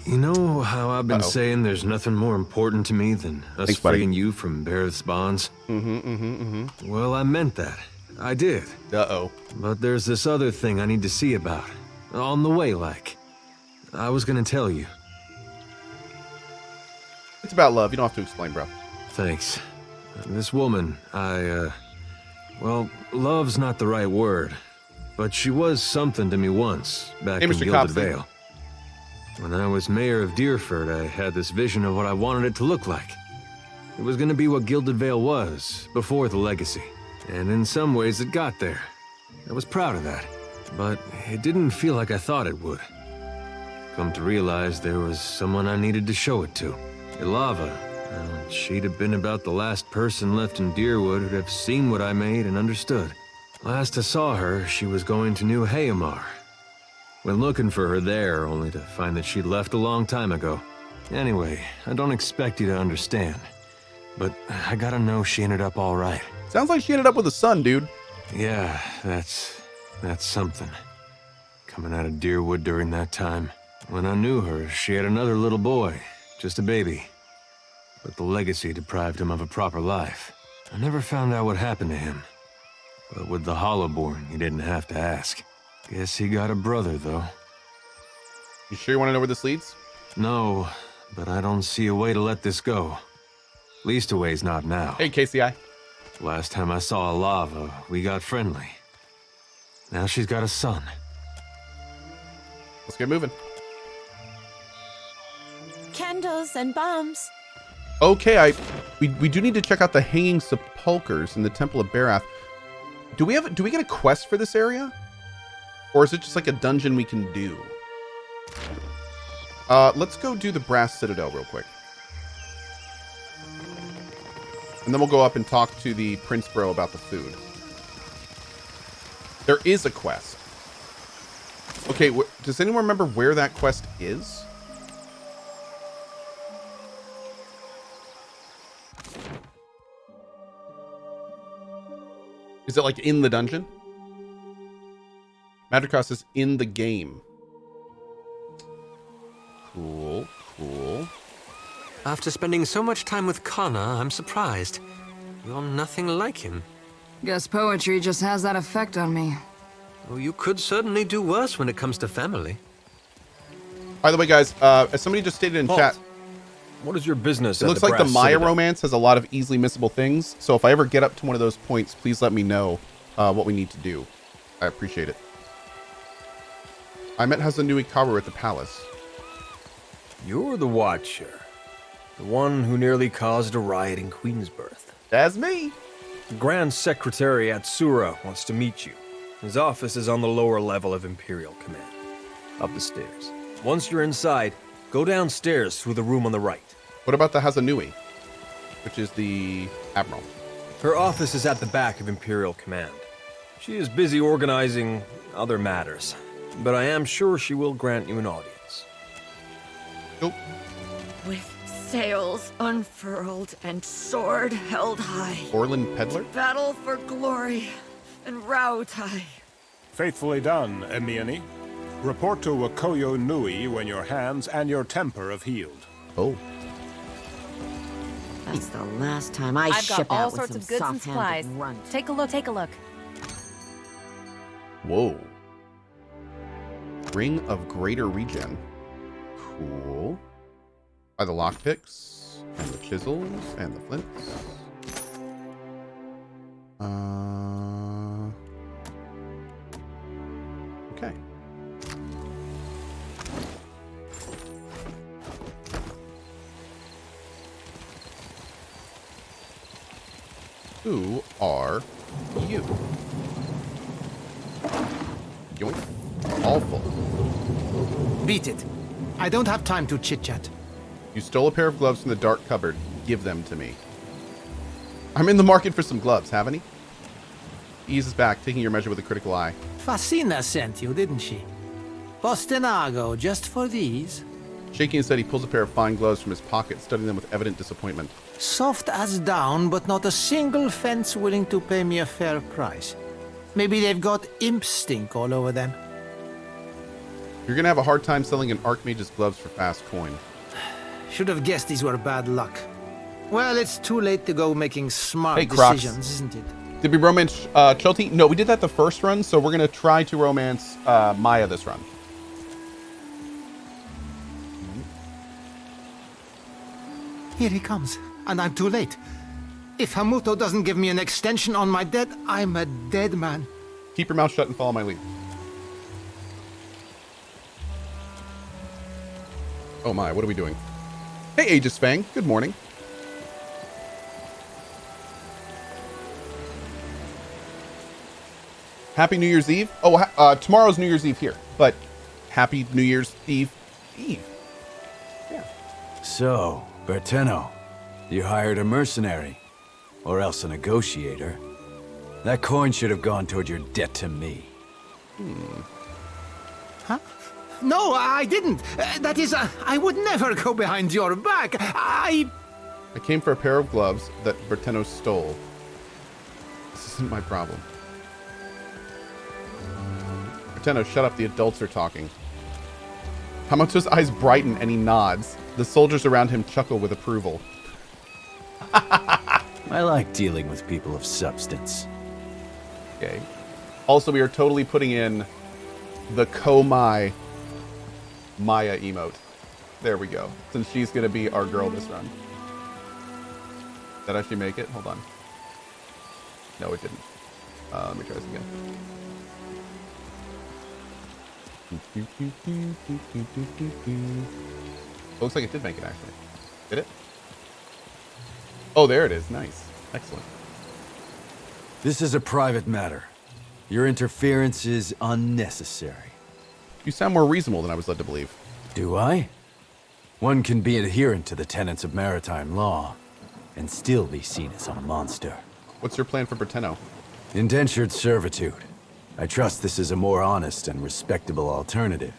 You know how I've been saying there's nothing more important to me than us freeing you from Barrett's bonds? Well, I meant that. I did. But there's this other thing I need to see about. On the way, like. I was gonna tell you. It's about love. You don't have to explain, bro. Thanks. This woman, well, love's not the right word. But she was something to me once, back in Gilded Vale. When I was mayor of Deerford, I had this vision of what I wanted it to look like. It was going to be what Gilded Vale was, before the legacy. And in some ways, it got there. I was proud of that. But it didn't feel like I thought it would. Come to realize there was someone I needed to show it to. Ilava. She'd have been about the last person left in Deerwood who'd have seen what I made and understood. Last I saw her, she was going to New Hayamar. Went looking for her there, only to find that she'd left a long time ago. Anyway, I don't expect you to understand. But I gotta know she ended up all right. Sounds like she ended up with a son, dude. Yeah, that's something. Coming out of Deerwood during that time. When I knew her, she had another little boy. Just a baby. But the legacy deprived him of a proper life. I never found out what happened to him. But with the Hollowborn, you didn't have to ask. Guess he got a brother, though. You sure you want to know where this leads? No, but I don't see a way to let this go. Least a way's not now. Hey, KCI. Last time I saw Ilava, we got friendly. Now she's got a son. Let's get moving. Candles and bombs. Okay, we do need to check out the Hanging Sepulchres in the Temple of Barath. Do we get a quest for this area? Or is it just like a dungeon we can do? Let's go do the Brass Citadel real quick. And then we'll go up and talk to the Prince Bro about the food. There is a quest. Okay, does anyone remember where that quest is? Is it like in the dungeon? Madricos is in the game. Cool, cool. After spending so much time with Connor, I'm surprised. You're nothing like him. Guess poetry just has that effect on me. Well, you could certainly do worse when it comes to family. By the way, guys, as somebody just stated in chat, what is your business? It looks like the Maya romance has a lot of easily missable things. So if I ever get up to one of those points, please let me know what we need to do. I appreciate it. I met Hazanui Karu at the palace. You're the Watcher. The one who nearly caused a riot in Queensbirth. That's me. The Grand Secretary at Sura wants to meet you. His office is on the lower level of Imperial Command. Up the stairs. Once you're inside, go downstairs through the room on the right. What about the Hazanui, which is the Admiral? Her office is at the back of Imperial Command. She is busy organizing other matters, but I am sure she will grant you an audience. Nope. With sails unfurled and sword held high. Orlin Peddler? Battle for glory and Rautai. Faithfully done, Emeini. Report to Wakoyo Nui when your hands and your temper have healed. Oh. That's the last time I I've ship got all out with sorts some of goods and supplies. soft-handed runt. Take a look, take a look. Whoa. Ring of Greater Regen. Cool. By the lockpicks, and the chisels, and the flints. Okay. Who are you? Yoink. All full. Beat it. I don't have time to chit-chat. You stole a pair of gloves from the dark cupboard. Give them to me. I'm in the market for some gloves, haven't he? He eases back, taking your measure with a critical eye. Fasina sent you, didn't she? Postinago, just for these? Shaking his head, he pulls a pair of fine gloves from his pocket, studying them with evident disappointment. Soft as down, but not a single fence willing to pay me a fair price. Maybe they've got imp stink all over them. You're gonna have a hard time selling an Archmage's gloves for fast coin. Should have guessed these were bad luck. Well, it's too late to go making smart Crocs. decisions, isn't it? Did we romance Chilty? No, we did that the first run, so we're gonna try to romance Maya this run. Here he comes, and I'm too late. If Hamuto doesn't give me an extension on my debt, I'm a dead man. Keep your mouth shut and follow my lead. Oh my, what are we doing? Hey, Aegis Fang, good morning. Happy New Year's Eve. Oh, tomorrow's New Year's Eve here, but Happy New Year's Eve. Yeah. So, Bertenno, you hired a mercenary, or else a negotiator. That coin should have gone toward your debt to me. Huh? No, I didn't. That is, I would never go behind your back. I came for a pair of gloves that Bertenno stole. This isn't my problem. Bertenno, shut up. The adults are talking. Hamuto's eyes brighten and he nods. The soldiers around him chuckle with approval. I like dealing with people of substance. Okay. Also, we are totally putting in the Cohh Maya emote. There we go. Since she's going to be our girl this run. Did that actually make it? Hold on. No, it didn't. Let me try this again. Looks like it did make it, actually. Did it? Oh, there it is. Nice. Excellent. This is a private matter. Your interference is unnecessary. You sound more reasonable than I was led to believe. Do I? One can be adherent to the tenets of maritime law and still be seen as a monster. What's your plan for Bertenno? Indentured servitude. I trust this is a more honest and respectable alternative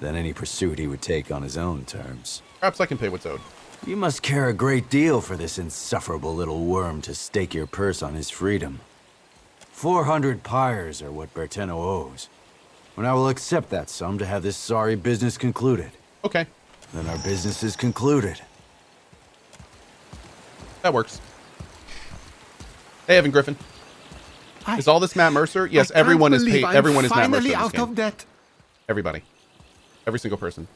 than any pursuit he would take on his own terms. Perhaps I can pay what's owed. You must care a great deal for this insufferable little worm to stake your purse on his freedom. 400 pyres are what Bertenno owes. And I will accept that sum to have this sorry business concluded. Okay. Then our business is concluded. That works. Hey, Evan Griffin. Is all this Matt Mercer? Yes, everyone is paid. Everyone is Matt Mercer. Finally out of debt. Everybody. Every single person.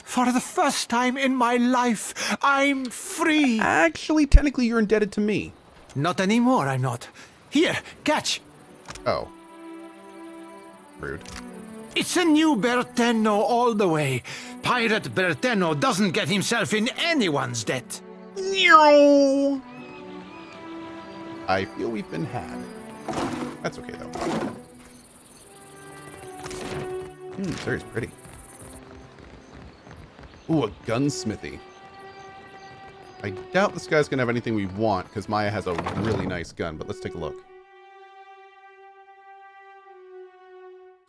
For the first time in my life, I'm free. Actually, technically, you're indebted to me. Not anymore, I'm not. Here, catch. Oh. Rude. It's a new Bertenno all the way. Pirate Bertenno doesn't get himself in anyone's debt. No. I feel we've been had. That's okay, though. This area's pretty. Ooh, a gunsmithy. I doubt this guy's going to have anything we want, because Maya has a really nice gun, but let's take a look.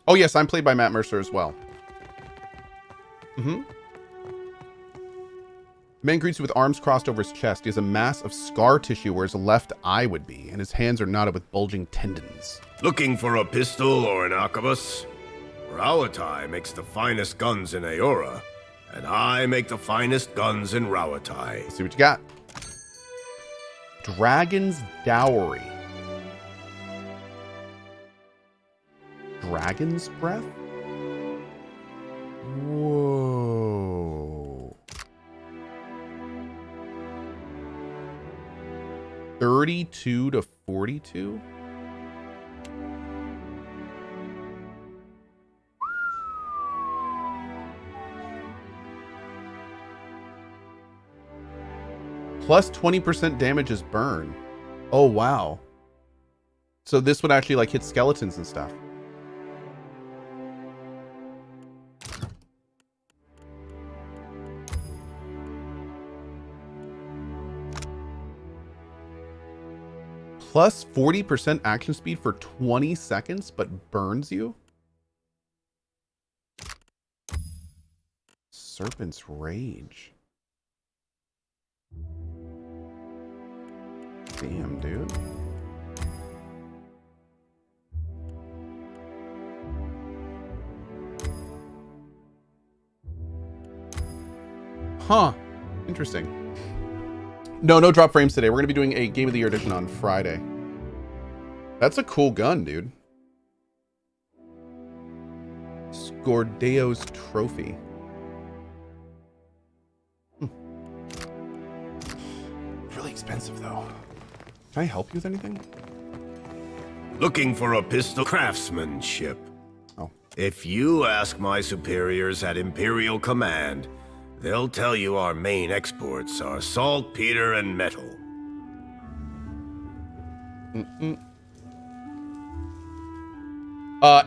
Oh, yes, I'm played by Matt Mercer as well. Man greets you with arms crossed over his chest. He has a mass of scar tissue where his left eye would be, and his hands are knotted with bulging tendons. Looking for a pistol or an arquebus? Rauatai makes the finest guns in Eora, and I make the finest guns in Rauatai. Let's see what you got. Dragon's Dowry. Dragon's Breath? Whoa. 32 to 42? Plus 20% damage is burn. Oh, wow. So this would actually like hit skeletons and stuff. Plus 40% action speed for 20 seconds, but burns you? Serpent's Rage. Damn, dude. Huh. Interesting. No drop frames today. We're going to be doing a Game of the Year edition on Friday. That's a cool gun, dude. Scordeo's Trophy. Really expensive, though. Can I help you with anything? Looking for a pistol craftsmanship. Oh. If you ask my superiors at Imperial Command, they'll tell you our main exports are saltpeter and metal.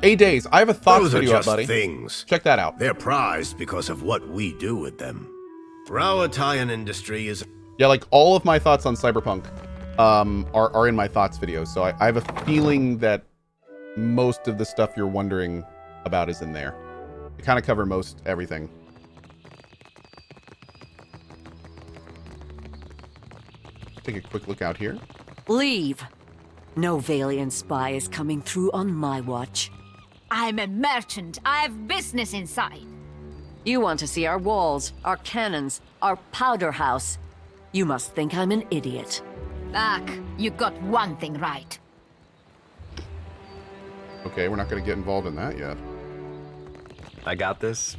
Days. I have a thoughts Those are video up, just buddy. things. Check that out. They're prized because of what we do with them. Rawatayan industry is... Yeah, like all of my thoughts on Cyberpunk are in my thoughts videos. So I have a feeling that most of the stuff you're wondering about is in there. I kind of cover most everything. Take a quick look out here. Leave. No Valiant spy is coming through on my watch. I'm a merchant. I have business inside. You want to see our walls, our cannons, our powder house. You must think I'm an idiot. Ugh, you got one thing right. Okay, we're not going to get involved in that yet. I got this.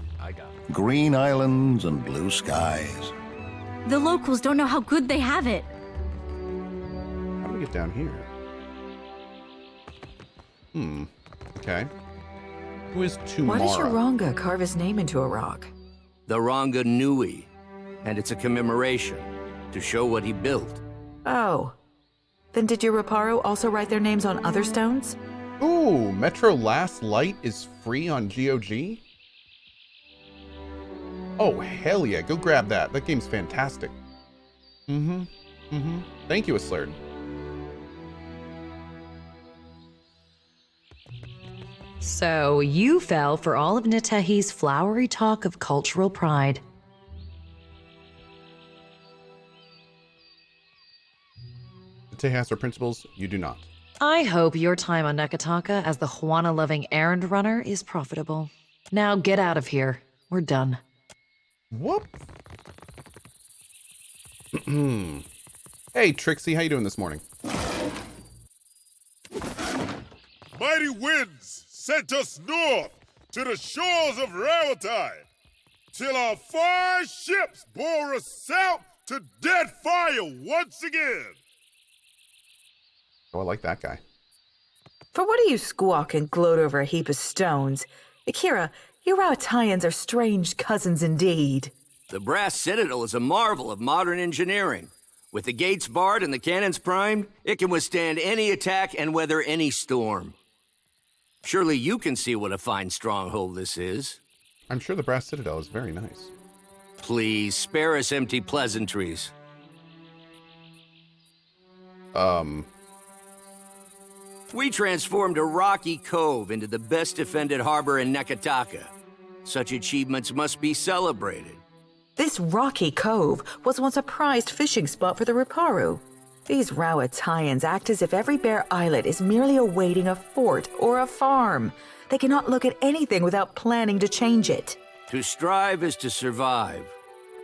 Green islands and blue skies. The locals don't know how good they have it. How do we get down here? Okay. Who is Tomorrow? Why does your Ranga carve his name into a rock? The Ranga Nui, and it's a commemoration to show what he built. Oh. Then did your Reparo also write their names on other stones? Ooh, Metro Last Light is free on GOG? Oh, hell yeah. Go grab that. That game's fantastic. Thank you, Aslerd. So, you fell for all of Nitehi's flowery talk of cultural pride. Nitehi has her principles. You do not. I hope your time on Nekataka as the Juana-loving errand runner is profitable. Now get out of here. We're done. Whoop. Hey, Trixie. How you doing this morning? Mighty winds sent us north to the shores of Rawatai, till our 5 ships bore us south to Deadfire once again. Oh, I like that guy. For what do you squawk and gloat over a heap of stones? Akira, you Rawataians are strange cousins indeed. The brass citadel is a marvel of modern engineering. With the gates barred and the cannons primed, it can withstand any attack and weather any storm. Surely you can see what a fine stronghold this is. I'm sure the brass citadel is very nice. Please, spare us empty pleasantries. We transformed a rocky cove into the best defended harbor in Nekataka. Such achievements must be celebrated. This rocky cove was once a prized fishing spot for the Riparu. These Rawataians act as if every bare islet is merely awaiting a fort or a farm. They cannot look at anything without planning to change it. To strive is to survive.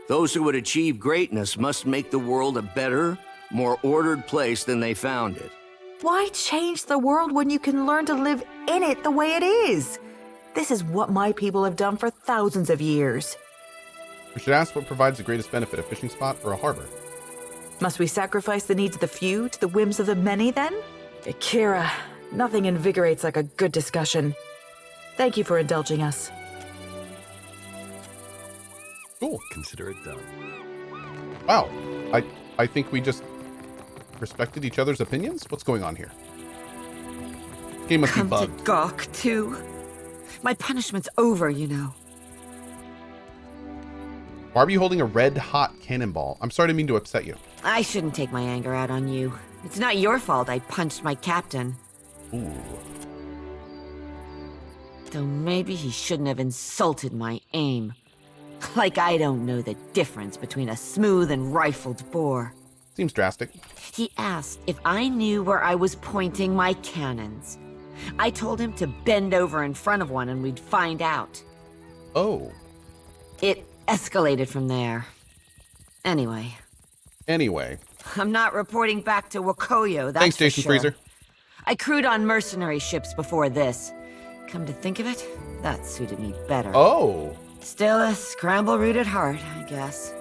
Those who would achieve greatness must make the world a better, more ordered place than they found it. Why change the world when you can learn to live in it the way it is? This is what my people have done for thousands of years. We should ask what provides the greatest benefit, a fishing spot or a harbor. Must we sacrifice the needs of the few to the whims of the many, then? Akira, nothing invigorates like a good discussion. Thank you for indulging us. Cool. Consider it done. Wow. I think we just respected each other's opinions? What's going on here? Game must be Come to bugged. gawk, too. My punishment's over, you know. Why are you holding a red-hot cannonball? I'm sorry to mean to upset you. I shouldn't take my anger out on you. It's not your fault I punched my captain. Ooh. Though maybe he shouldn't have insulted my aim. Like I don't know the difference between a smooth and rifled bore. Seems drastic. He asked if I knew where I was pointing my cannons. I told him to bend over in front of one and we'd find out. Oh. It escalated from there. Anyway. I'm not reporting back to Wakoyo, that's Thanks, Jason for sure. Freezer. I crewed on mercenary ships before this. Come to think of it, that suited me better. Oh. Still a scramble root at heart, I guess.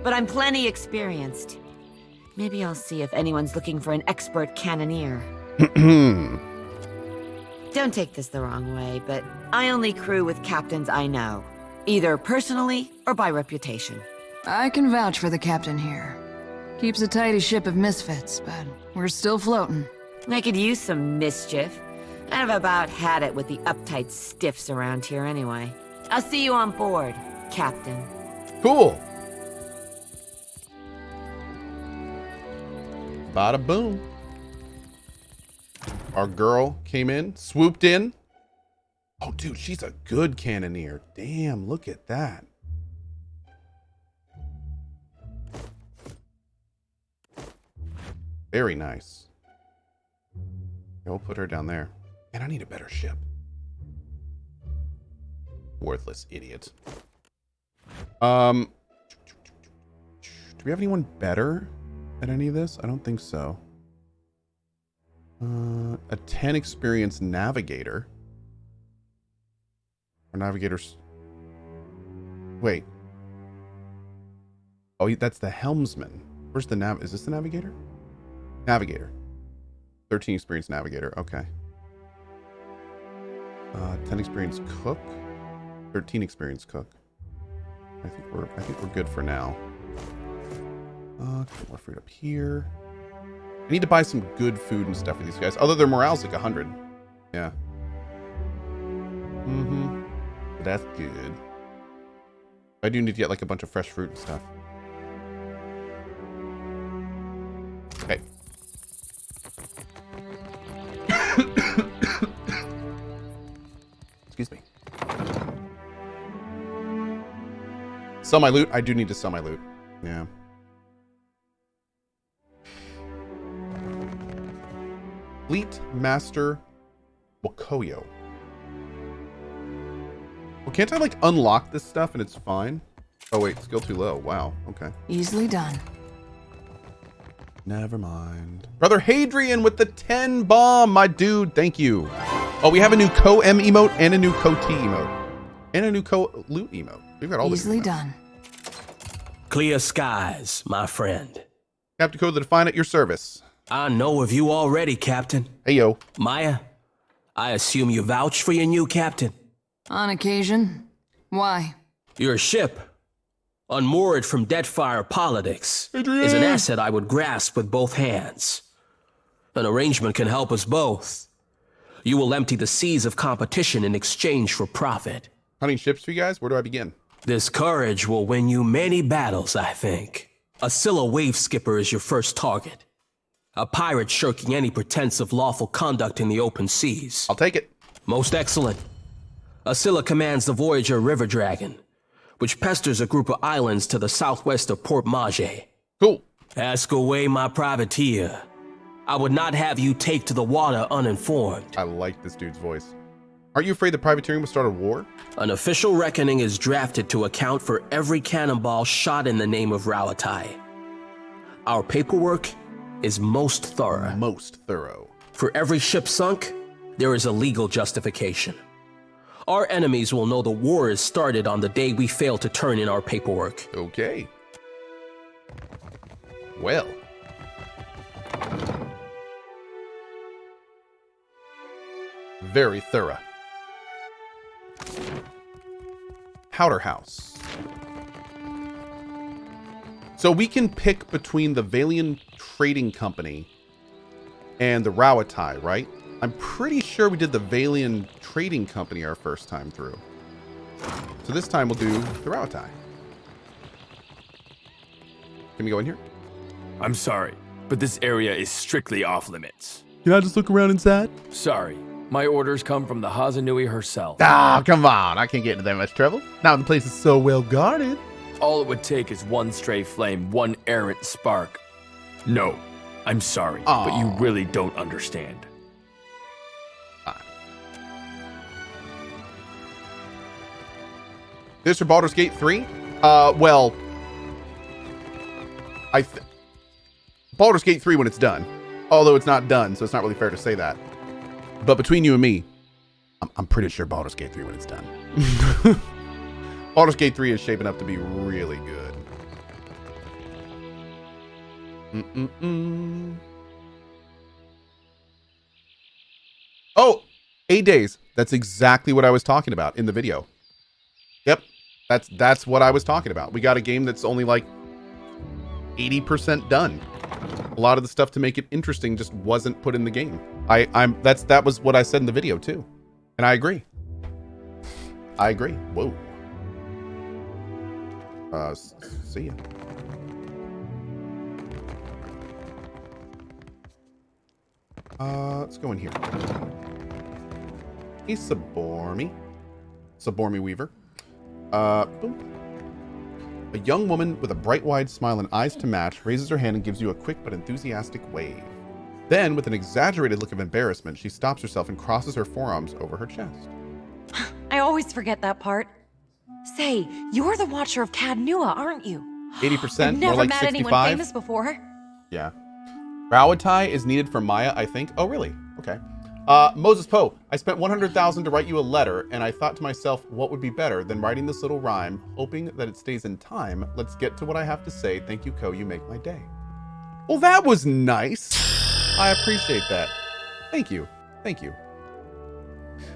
But I'm plenty experienced. Maybe I'll see if anyone's looking for an expert cannoneer. Don't take this the wrong way, but I only crew with captains I know. Either personally or by reputation. I can vouch for the captain here. Keeps a tidy ship of misfits, but we're still floating. I could use some mischief. I've about had it with the uptight stiffs around here anyway. I'll see you on board, Captain. Cool. Bada boom. Our girl came in, swooped in. Oh, dude, she's a good cannoneer. Damn, look at that. Very nice. Yeah, we'll put her down there. And I need a better ship. Worthless idiot. Do we have anyone better at any of this? I don't think so. A 10 experienced navigator. Our navigators. Wait. Oh, that's the helmsman. Where's the nav? Is this the navigator? Navigator. 13 experienced navigator. Okay. 10 experienced cook. 13 experienced cook. I think we're good for now. Get more food up here. I need to buy some good food and stuff for these guys. Although their morale's like 100. Yeah. That's good. I do need to get like a bunch of fresh fruit and stuff. Okay. Excuse me. Sell my loot? I do need to sell my loot. Yeah. Fleet Master Wakoyo. Well, can't I like unlock this stuff and it's fine? Oh wait, skill too low. Wow. Okay. Easily done. Never mind. Brother Hadrian with the 10 bomb, my dude. Thank you. Oh, we have a new Cohh emote and a new Cohh emote. And a new Cohh loot emote. We've got all this. Easily done. Clear skies, my friend. Captain Cohh the Defiant at your service. I know of you already, Captain. Hey, yo. Maya, I assume you vouch for your new captain? On occasion. Why? Your ship, unmoored from Deadfire politics, Adrian, is an asset I would grasp with both hands. An arrangement can help us both. You will empty the seas of competition in exchange for profit. Hunting ships for you guys? Where do I begin? This courage will win you many battles, I think. A Scylla wave skipper is your first target. A pirate shirking any pretense of lawful conduct in the open seas. I'll take it. Most excellent. A Scylla commands the Voyager River Dragon, which pesters a group of islands to the southwest of Port Mage. Cool. Ask away, my privateer. I would not have you take to the water uninformed. I like this dude's voice. Aren't you afraid the privateering will start a war? An official reckoning is drafted to account for every cannonball shot in the name of Rauatai. Our paperwork is most thorough. Most thorough. For every ship sunk, there is a legal justification. Our enemies will know the war is started on the day we fail to turn in our paperwork. Okay. Well. Very thorough. Powder House. So we can pick between the Valian Trading Company and the Rauatai, right? I'm pretty sure we did the Valian Trading Company our first time through. So this time we'll do the Rauatai. Can we go in here? I'm sorry, but this area is strictly off limits. Can I just look around inside? Sorry, my orders come from the Hazanui herself. Ah, come on. I can't get into that much trouble. Now the place is so well guarded. All it would take is one stray flame, one errant spark. No, I'm sorry, but you really don't understand. This for Baldur's Gate 3? Well, Baldur's Gate 3 when it's done. Although it's not done, so it's not really fair to say that. But between you and me, I'm pretty sure Baldur's Gate 3 when it's done. Baldur's Gate 3 is shaping up to be really good. Oh, 8 days. That's exactly what I was talking about in the video. Yep, that's what I was talking about. We got a game that's only like 80% done. A lot of the stuff to make it interesting just wasn't put in the game. That was what I said in the video too, and I agree. Whoa. See ya. Let's go in here. Hey, Sabormi Weaver. Boom. A young woman with a bright, wide smile and eyes to match raises her hand and gives you a quick but enthusiastic wave. Then, with an exaggerated look of embarrassment, she stops herself and crosses her forearms over her chest. I always forget that part. Say, you're the Watcher of Cadnua, aren't you? 80%, I've more never like met 65. anyone famous before. Yeah. Rawatai is needed for Maya, I think. Oh, really? Okay. Moses Poe, I spent 100,000 to write you a letter, and I thought to myself, what would be better than writing this little rhyme, hoping that it stays in time. Let's get to what I have to say. Thank you, Cohh. You make my day. Well, that was nice. I appreciate that. Thank you. Thank you.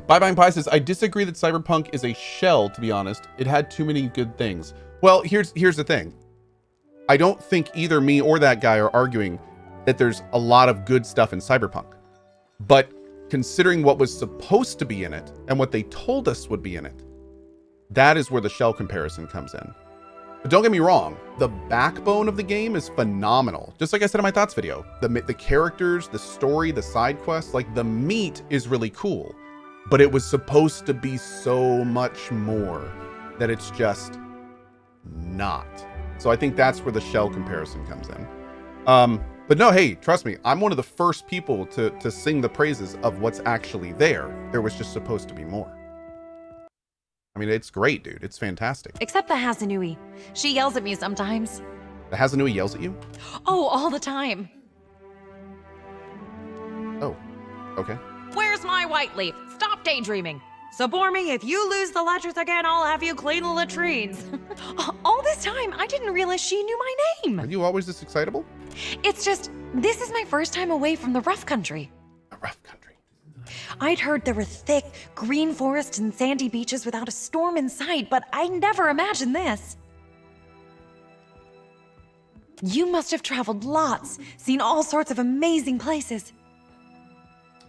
Bye Bye Pie says, I disagree that Cyberpunk is a shell, to be honest. It had too many good things. Well, here's the thing. I don't think either me or that guy are arguing that there's a lot of good stuff in Cyberpunk. But considering what was supposed to be in it and what they told us would be in it, that is where the shell comparison comes in. But don't get me wrong, the backbone of the game is phenomenal. Just like I said in my thoughts video, the characters, the story, the side quests, like the meat is really cool, but it was supposed to be so much more that it's just not. So I think that's where the shell comparison comes in. But no, hey, trust me, I'm one of the first people to sing the praises of what's actually there. There was just supposed to be more. I mean, it's great, dude. It's fantastic. Except the Hazanui. She yells at me sometimes. The Hazanui yells at you? Oh, all the time. Oh, okay. Where's my white leaf? Stop daydreaming. Sabormi, if you lose the ledgers again, I'll have you clean the latrines. All this time, I didn't realize she knew my name. Are you always this excitable? It's just, this is my first time away from the rough country. The rough country. I'd heard there were thick, green forests and sandy beaches without a storm in sight, but I never imagined this. You must have traveled lots, seen all sorts of amazing places.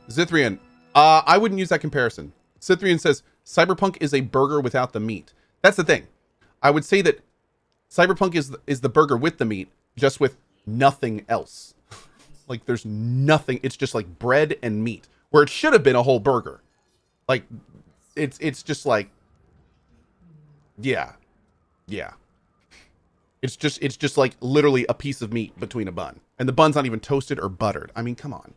Zithrian, I wouldn't use that comparison. Zithrian says, Cyberpunk is a burger without the meat. That's the thing. I would say that Cyberpunk is the burger with the meat, just with nothing else. Like, there's nothing. It's just like bread and meat, where it should have been a whole burger. Like, it's just like, yeah. It's just like literally a piece of meat between a bun, and the bun's not even toasted or buttered. I mean, come on.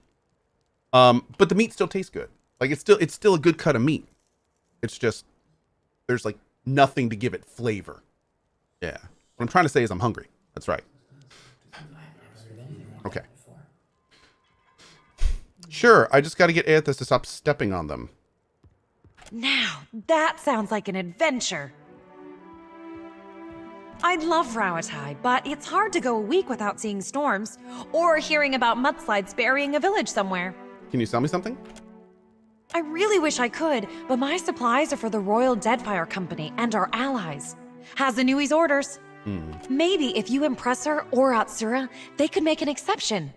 But the meat still tastes good. Like, it's still a good cut of meat. It's just, there's like nothing to give it flavor. Yeah. What I'm trying to say is I'm hungry. That's right. Okay. Sure, I just got to get Aethys to stop stepping on them. Now, that sounds like an adventure. I love Rawatai, but it's hard to go a week without seeing storms, or hearing about mudslides burying a village somewhere. Can you sell me something? I really wish I could, but my supplies are for the Royal Deadfire Company and our allies. Hazanui's orders. Maybe if you impress her or Atsura, they could make an exception.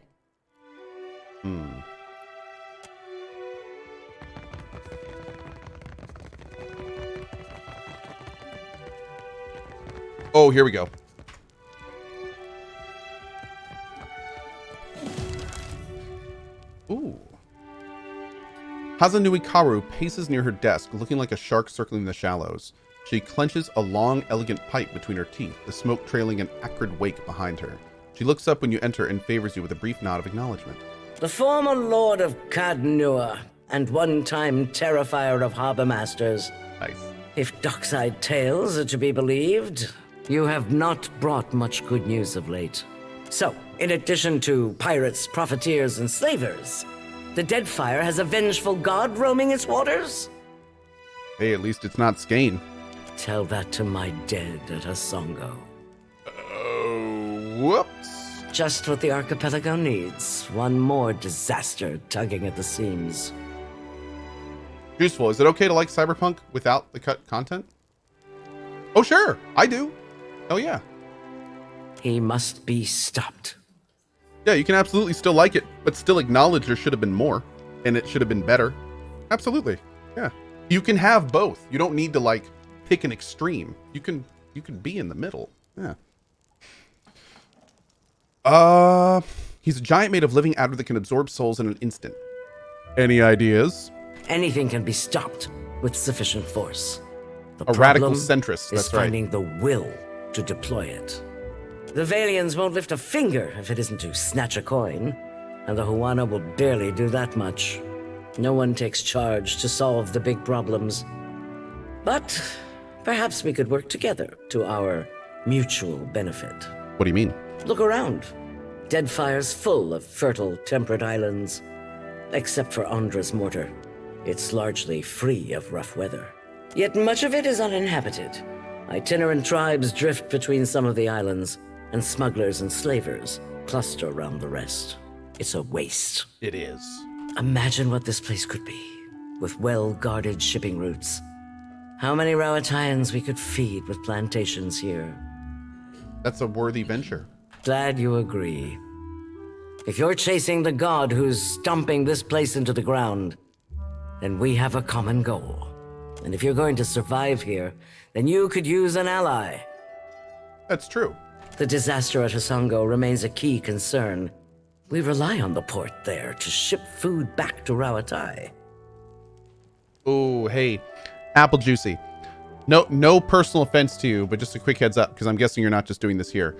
Oh, here we go. Ooh. Hazanui Karu paces near her desk, looking like a shark circling the shallows. She clenches a long, elegant pipe between her teeth, the smoke trailing an acrid wake behind her. She looks up when you enter and favors you with a brief nod of acknowledgement. The former Lord of Cadnua, and one-time Terrifier of Harbor Masters. Nice. If dockside tales are to be believed, you have not brought much good news of late. So, in addition to pirates, profiteers, and slavers, the Deadfire has a vengeful god roaming its waters? Hey, at least it's not Skane. Tell that to my dead at Hasongo. Whoops. Just what the archipelago needs. One more disaster tugging at the seams. Useful. Is it okay to like Cyberpunk without the cut content? Oh, sure. I do. Oh, yeah. He must be stopped. Yeah, you can absolutely still like it, but still acknowledge there should have been more, and it should have been better. Absolutely. Yeah. You can have both. You don't need to, like, pick an extreme. You can be in the middle. Yeah. He's a giant made of living adder that can absorb souls in an instant. Any ideas? Anything can be stopped with sufficient force. A radical centrist, is that's right. finding the will to deploy it. The Valians won't lift a finger if it isn't to snatch a coin, and the Huana will barely do that much. No one takes charge to solve the big problems. But perhaps we could work together to our mutual benefit. What do you mean? Look around. Deadfire's full of fertile, temperate islands. Except for Andra's mortar. It's largely free of rough weather. Yet much of it is uninhabited. Itinerant tribes drift between some of the islands, and smugglers and slavers cluster around the rest. It's a waste. It is. Imagine what this place could be, with well-guarded shipping routes. How many Rawatayans we could feed with plantations here. That's a worthy venture. Glad you agree. If you're chasing the god who's stomping this place into the ground, then we have a common goal. And if you're going to survive here, then you could use an ally. That's true. The disaster at Hasongo remains a key concern. We rely on the port there to ship food back to Rawatai. Oh, hey, Apple Juicy. No personal offense to you, but just a quick heads up, because I'm guessing you're not just doing this here.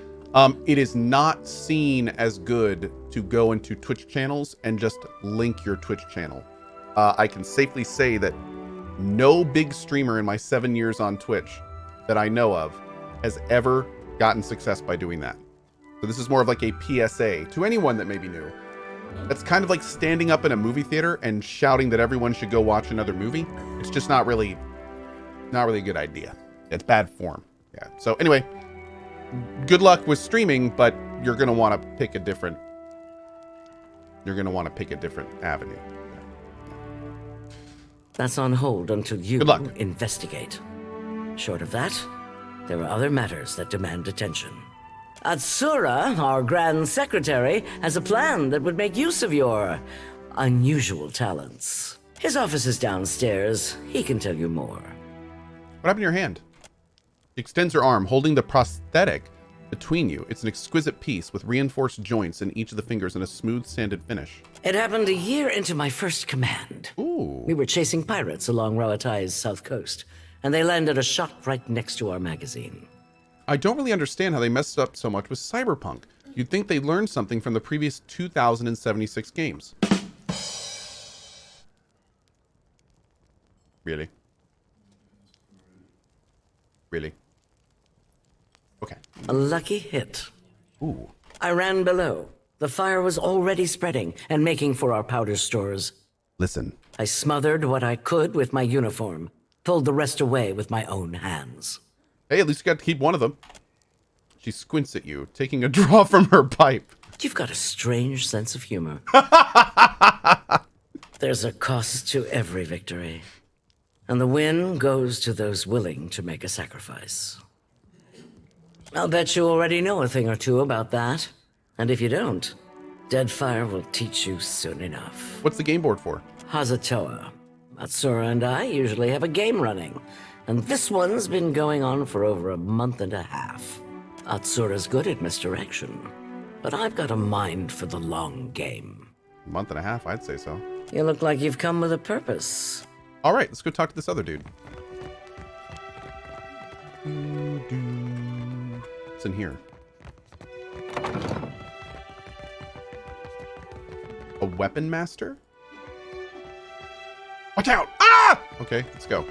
It is not seen as good to go into Twitch channels and just link your Twitch channel. I can safely say that no big streamer in my 7 years on Twitch that I know of has ever gotten success by doing that. So this is more of like a PSA to anyone that may be new. That's kind of like standing up in a movie theater and shouting that everyone should go watch another movie. It's just not really a good idea. It's bad form. Yeah. So anyway, good luck with streaming, but you're going to want to pick a different avenue. That's on hold until you investigate. Short of that, there are other matters that demand attention. Atsura, our Grand Secretary, has a plan that would make use of your unusual talents. His office is downstairs. He can tell you more. What happened to your hand? She extends her arm, holding the prosthetic between you. It's an exquisite piece with reinforced joints in each of the fingers and a smooth sanded finish. It happened a year into my first command. Ooh. We were chasing pirates along Rawatai's south coast, and they landed a shot right next to our magazine. I don't really understand how they messed up so much with Cyberpunk. You'd think they learned something from the previous 2,076 games. Really? Really? Okay. A lucky hit. Ooh. I ran below. The fire was already spreading and making for our powder stores. Listen. I smothered what I could with my uniform, pulled the rest away with my own hands. Hey, at least you got to keep one of them. She squints at you, taking a draw from her pipe. You've got a strange sense of humor. There's a cost to every victory. And the win goes to those willing to make a sacrifice. I'll bet you already know a thing or two about that. And if you don't, Deadfire will teach you soon enough. What's the game board for? Hazatoa. Atsura and I usually have a game running, and this one's been going on for over a month and a half. Atsura's good at misdirection, but I've got a mind for the long game. A month and a half, I'd say so. You look like you've come with a purpose. All right, let's go talk to this other dude. What's in here? A weapon master? Watch out! Ah! Okay, let's go.